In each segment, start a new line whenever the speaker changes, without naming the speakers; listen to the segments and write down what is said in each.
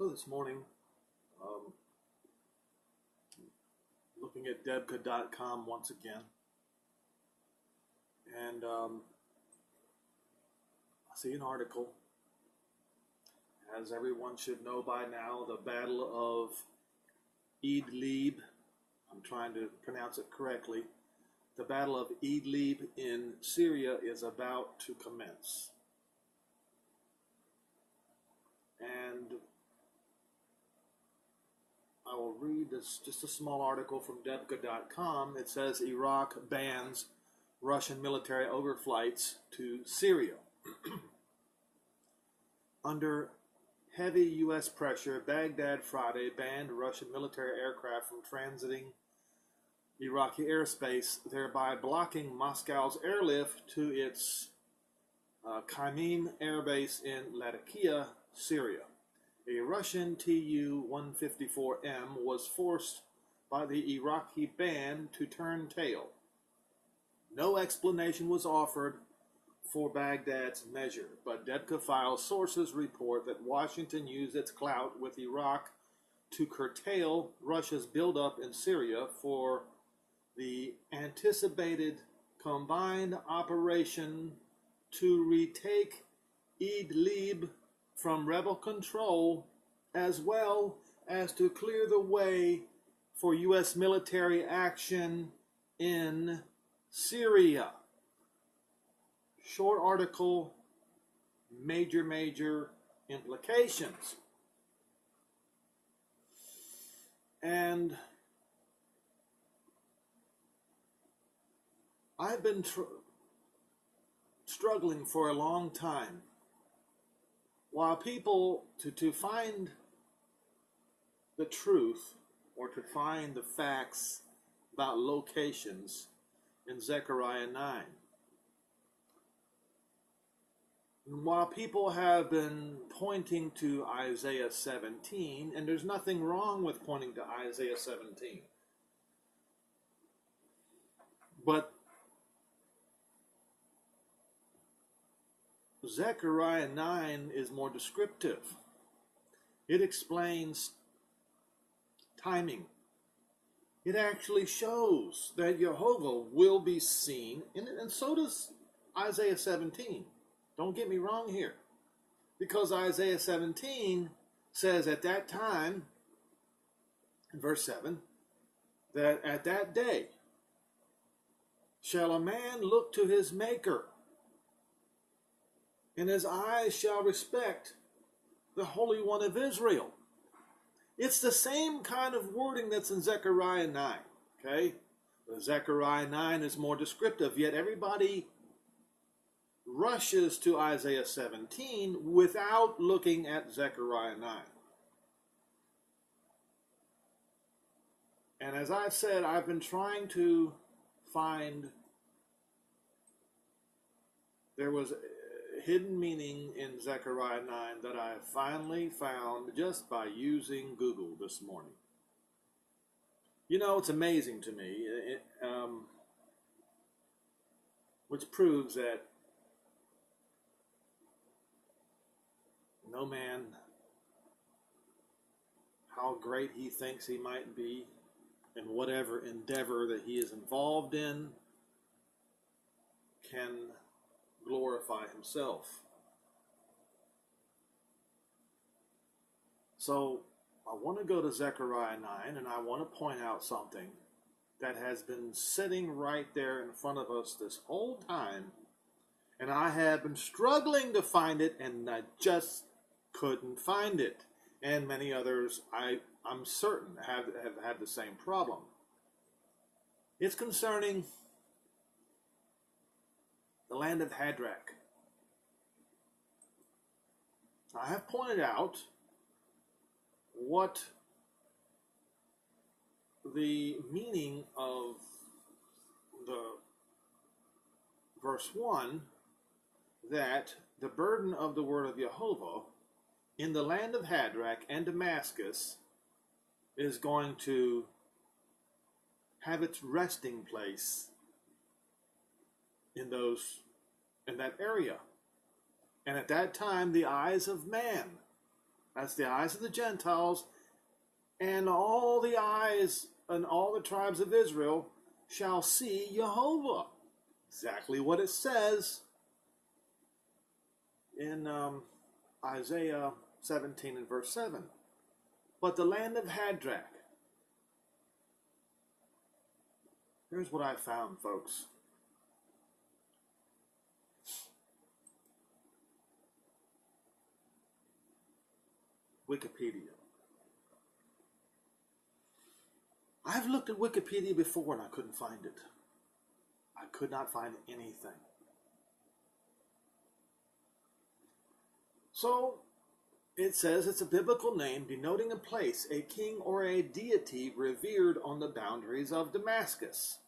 So this morning, um, looking at debka.com once again, and I see an article. As everyone should know by now, the Battle of Idlib, I'm trying to pronounce it correctly, the Battle of Idlib in Syria is about to commence. And I will read this, just a small article from debka.com. It says Iraq bans Russian military overflights to Syria. Under heavy U.S. pressure, Baghdad Friday banned Russian military aircraft from transiting Iraqi airspace, thereby blocking Moscow's airlift to its Khmeimim airbase in Latakia, Syria. A Russian Tu-154M was forced by the Iraqi ban to turn tail. No explanation was offered for Baghdad's measure, but Debka file sources report that Washington used its clout with Iraq to curtail Russia's buildup in Syria for the anticipated combined operation to retake Idlib from rebel control, as well as to clear the way for U.S. military action in Syria. Short article, major implications. And I've been struggling for a long time. While people, to find the truth or to find the facts about locations in Zechariah 9. And while people have been pointing to Isaiah 17, and there's nothing wrong with pointing to Isaiah 17, but Zechariah 9 is more descriptive. It explains timing. It actually shows that Jehovah will be seen, and so does Isaiah 17. Don't get me wrong here. Because Isaiah 17 says at that time, in verse 7, that at that day shall a man look to his Maker, and his eyes shall respect the Holy One of Israel. It's the same kind of wording that's in Zechariah 9, okay? But Zechariah 9 is more descriptive, yet everybody rushes to Isaiah 17 without looking at Zechariah 9. And as I've said, I've been trying to find, there was hidden meaning in Zechariah 9 that I finally found just by using Google this morning. You know, it's amazing to me, which proves that no man, how great he thinks he might be, in whatever endeavor that he is involved in, can glorify himself. So I want to go to Zechariah 9, and I want to point out something that has been sitting right there in front of us this whole time, and I have been struggling to find it, and I just couldn't find it. And many others, I'm certain, have had the same problem. It's concerning the land of Hadrach. I have pointed out what the meaning of the verse 1, that the burden of the word of Jehovah in the land of Hadrach and Damascus is going to have its resting place in that area. And at that time, the eyes of man That's the eyes of the Gentiles, and all the eyes and all the tribes of Israel shall see Jehovah. Exactly what it says in Isaiah 17 and verse 7. But the land of Hadrach. Here's what I found, folks. Wikipedia. I've looked at Wikipedia before and I couldn't find it. I could not find anything. So it says it's a biblical name denoting a place, a king, or a deity revered on the boundaries of Damascus.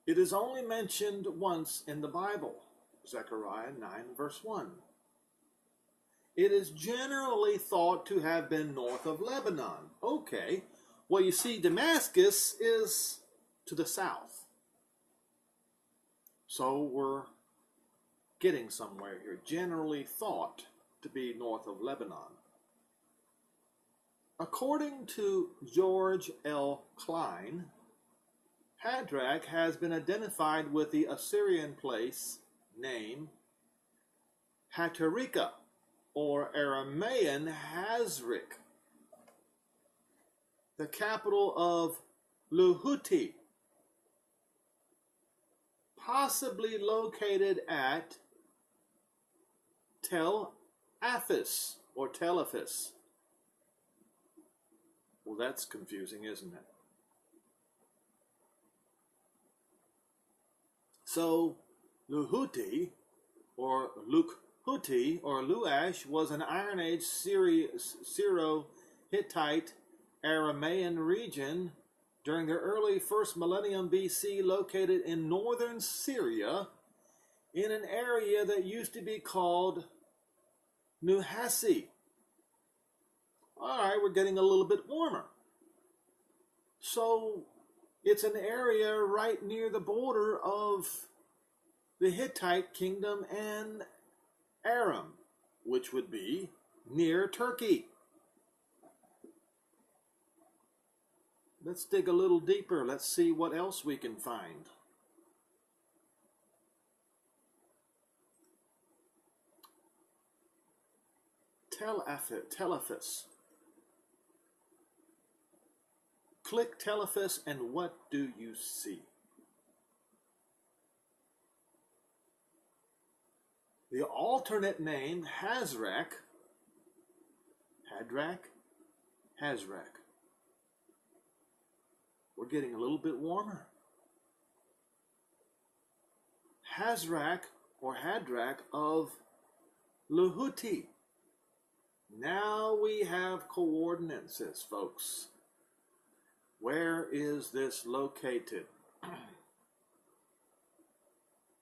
It is only mentioned once in the Bible, Zechariah 9 verse 1. It is generally thought to have been north of Lebanon. Okay, well, you see, Damascus is to the south. So we're getting somewhere here. Generally thought to be north of Lebanon. According to George L. Klein, Hadrach has been identified with the Assyrian place name Hatarika, or Aramaean Hazrik, the capital of Luhuti, possibly located at Tel Aphis or Telephis. Well, that's confusing, isn't it? So, Luhuti or Lukhuti or Luash was an Iron Age Syro-Hittite Aramaean region during the early 1st millennium BC, located in northern Syria in an area that used to be called Nuhasi. All right, we're getting a little bit warmer. So it's an area right near the border of the Hittite kingdom and Aram, which would be near Turkey. Let's dig a little deeper. Let's see what else we can find. Telephis. Click Telephis and what do you see? The alternate name Hadrach. We're getting a little bit warmer. Hadrach of Luhuti. Now we have coordinates, folks. Where is this located?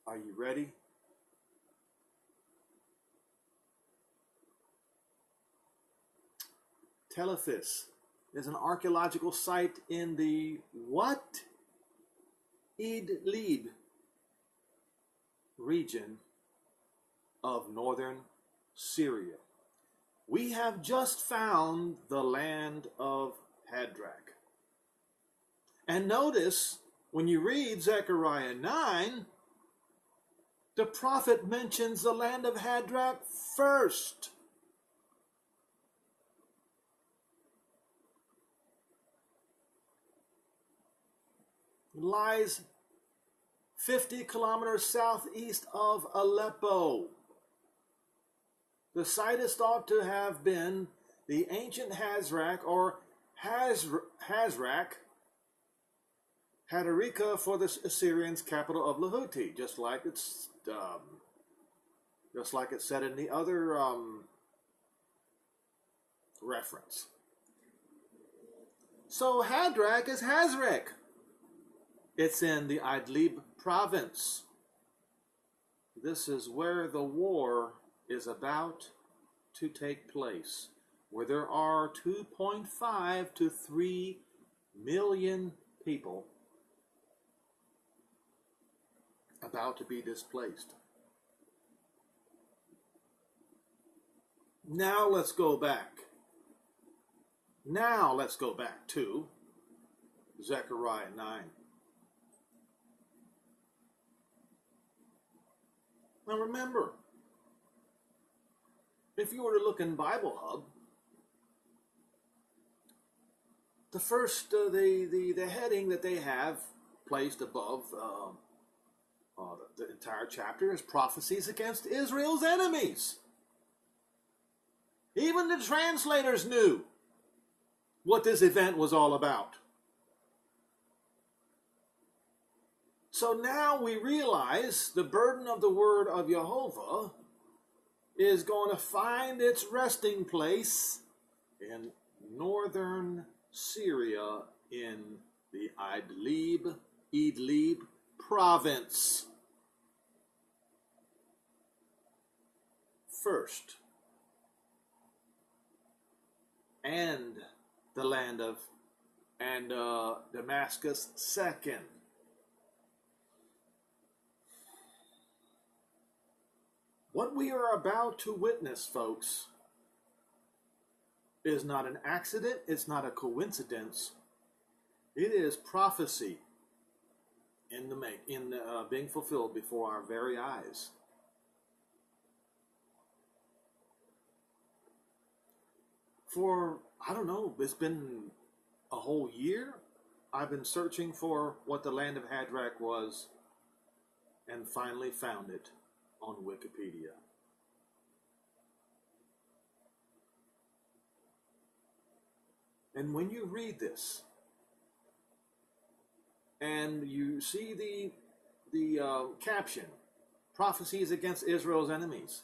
Are you ready? Telephis is an archaeological site in the what? Idlib region of northern Syria. We have just found the land of Hadrach. And notice, when you read Zechariah 9, the prophet mentions the land of Hadrach first. It lies 50 kilometers southeast of Aleppo. The site is thought to have been the ancient Hadrach or Hadrach, Hadarika for the Assyrians' capital of Luhuti, just like it said in the other reference. So Hadrach is Hadrach. It's in the Idlib province. This is where the war is about to take place, where there are 2.5 to 3 million people about to be displaced. Now let's go back. Now let's go back to Zechariah 9. Now remember, if you were to look in Bible Hub, the first, the heading that they have placed above the entire chapter is prophecies against Israel's enemies. Even the translators knew what this event was all about. So now we realize the burden of the word of Jehovah is going to find its resting place in northern Syria in the Idlib province. First, and the land of Damascus second. What we are about to witness, folks, is not an accident. It's not a coincidence. It is prophecy being fulfilled before our very eyes. For, I don't know, it's been a whole year. I've been searching for what the land of Hadrach was and finally found it on Wikipedia. And when you read this and you see the caption, prophecies against Israel's enemies.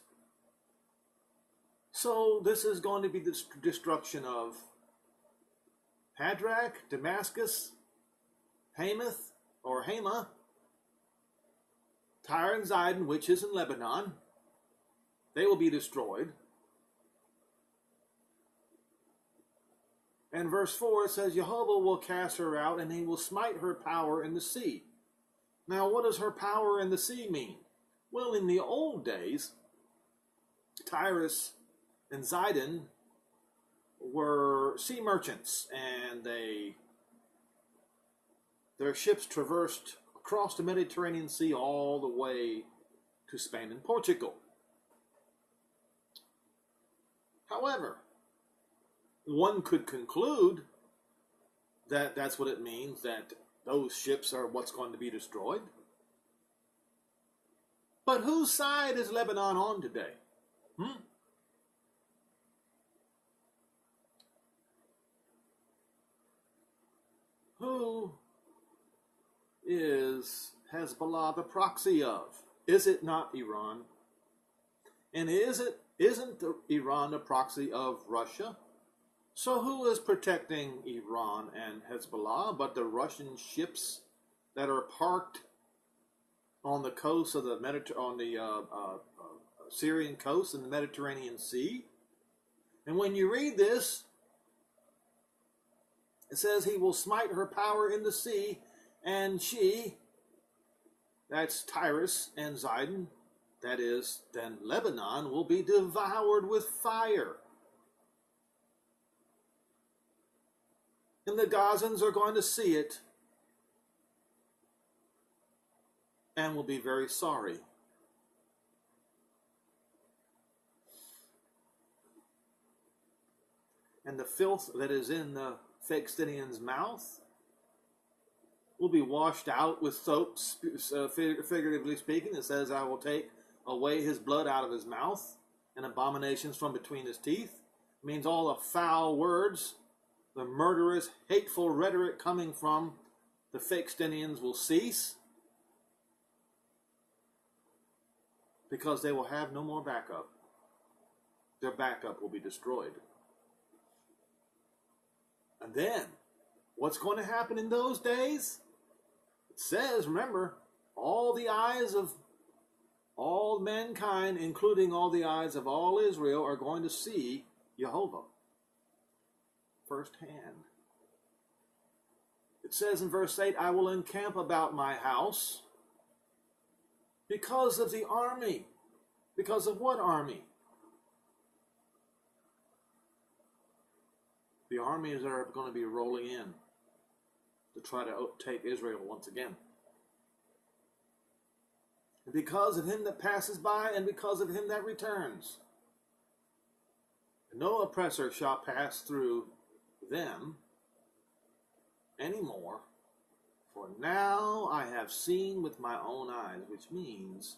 So this is going to be the destruction of Hadrach, Damascus, Hamath, or Hama, Tyre and Zidon, which is in Lebanon. They will be destroyed. And verse 4, it says, Jehovah will cast her out, and he will smite her power in the sea. Now, what does her power in the sea mean? Well, in the old days, Tyrus and Zidon were sea merchants, and their ships traversed across the Mediterranean Sea all the way to Spain and Portugal. However, one could conclude that that's what it means, that those ships are what's going to be destroyed. But whose side is Lebanon on today? Who is Hezbollah the proxy of? Is it not Iran? And isn't Iran the proxy of Russia? So who is protecting Iran and Hezbollah but the Russian ships that are parked on the coast of the Syrian coast in the Mediterranean Sea? And when you read this, it says he will smite her power in the sea, and she, that's Tyrus and Zidon, that is, then Lebanon, will be devoured with fire. And the Gazans are going to see it and will be very sorry. And the filth that is in the Philistinian's mouth will be washed out with soap, figuratively speaking. It says, I will take away his blood out of his mouth and abominations from between his teeth. It means all the foul words, the murderous, hateful rhetoric coming from the Philistinians will cease, because they will have no more backup. Their backup will be destroyed. And then, what's going to happen in those days? It says, remember, all the eyes of all mankind, including all the eyes of all Israel, are going to see Jehovah firsthand. It says in verse 8, I will encamp about my house because of the army. Because of what army? The armies are going to be rolling in to try to take Israel once again. And because of him that passes by, and because of him that returns, no oppressor shall pass through them anymore. For now I have seen with my own eyes, which means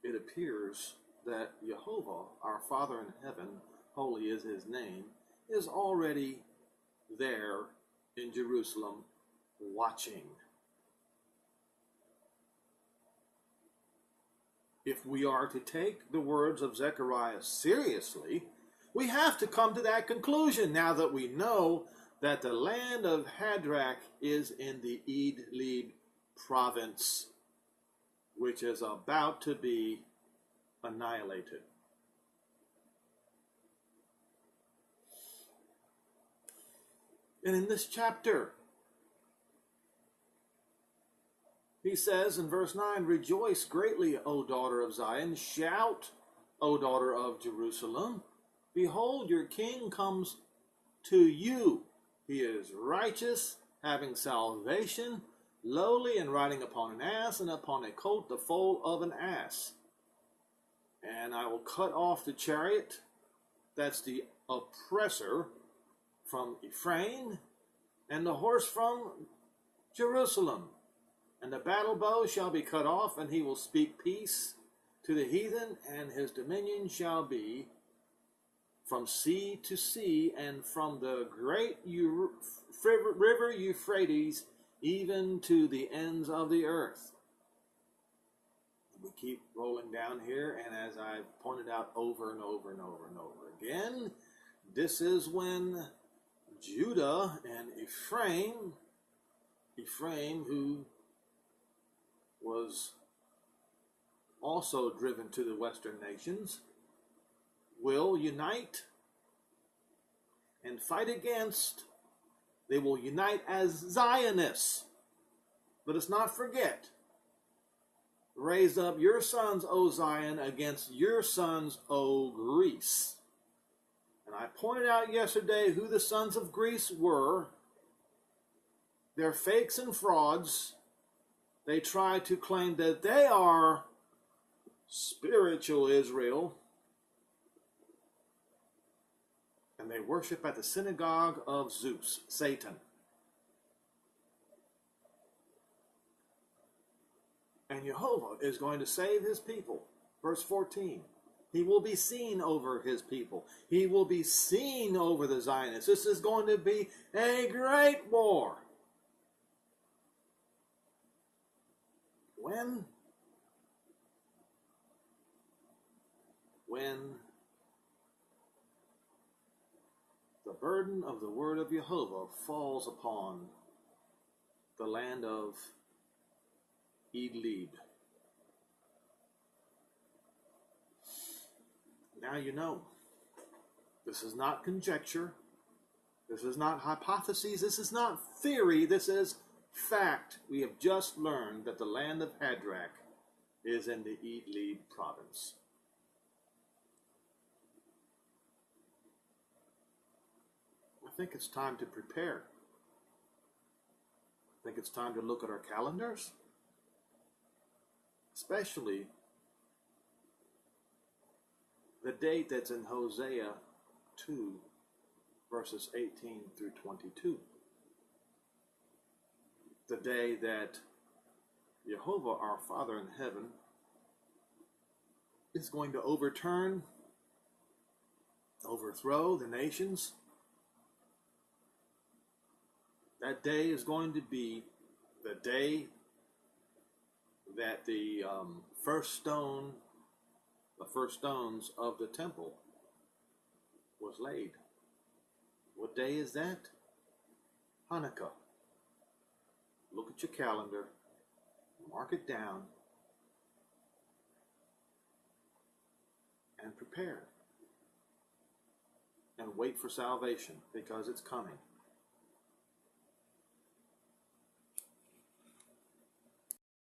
it appears that Jehovah, our Father in heaven, holy is his name, is already there in Jerusalem watching. If we are to take the words of Zechariah seriously, we have to come to that conclusion now that we know that the land of Hadrach is in the Idlib province, which is about to be annihilated. And in this chapter, he says in verse 9, "Rejoice greatly, O daughter of Zion. Shout, O daughter of Jerusalem. Behold, your king comes to you. He is righteous, having salvation, lowly, and riding upon an ass, and upon a colt, the foal of an ass. And I will cut off the chariot," that's the oppressor, "from Ephraim, and the horse from Jerusalem. And the battle bow shall be cut off, and he will speak peace to the heathen, and his dominion shall be from sea to sea, and from the great river Euphrates, even to the ends of the earth." We keep rolling down here, and as I've pointed out over and over and over and over again, this is when Judah and Ephraim, who was also driven to the western nations, will unite and fight against. They will unite as Zionists. Let us not forget, raise up your sons, O Zion, against your sons, O Greece. And I pointed out yesterday who the sons of Greece were. They're fakes and frauds. They try to claim that they are spiritual Israel. And they worship at the synagogue of Zeus, Satan. And Jehovah is going to save his people. Verse 14. He will be seen over his people. He will be seen over the Zionists. This is going to be a great war. When the burden of the word of Jehovah falls upon the land of Idlib. Now you know. This is not conjecture. This is not hypotheses. This is not theory. This is fact. We have just learned that the land of Hadrach is in the Idlib province. I think it's time to prepare. I think it's time to look at our calendars, especially the date that's in Hosea 2, verses 18 through 22. The day that Jehovah, our Father in heaven, is going to overthrow the nations. That day is going to be the day that the first stones of the temple was laid. What day is that? Hanukkah. Look at your calendar, mark it down, and prepare. And wait for salvation, because it's coming.